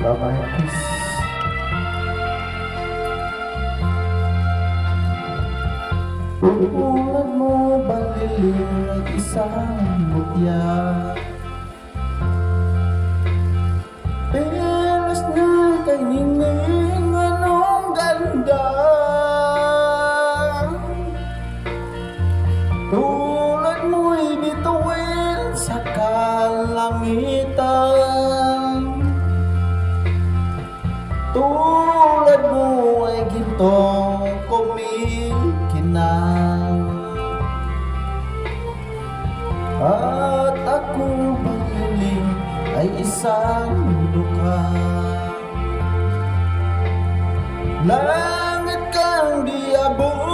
Bye-bye, kiss. Tulad mo baliling at isang mutya, pelos na kay ningning anong ganda. Tulad mo'y bituin sa kalangitan, tulad mo ay gintong kumikinang. At ako baliling ay isang luka, langit kang diabot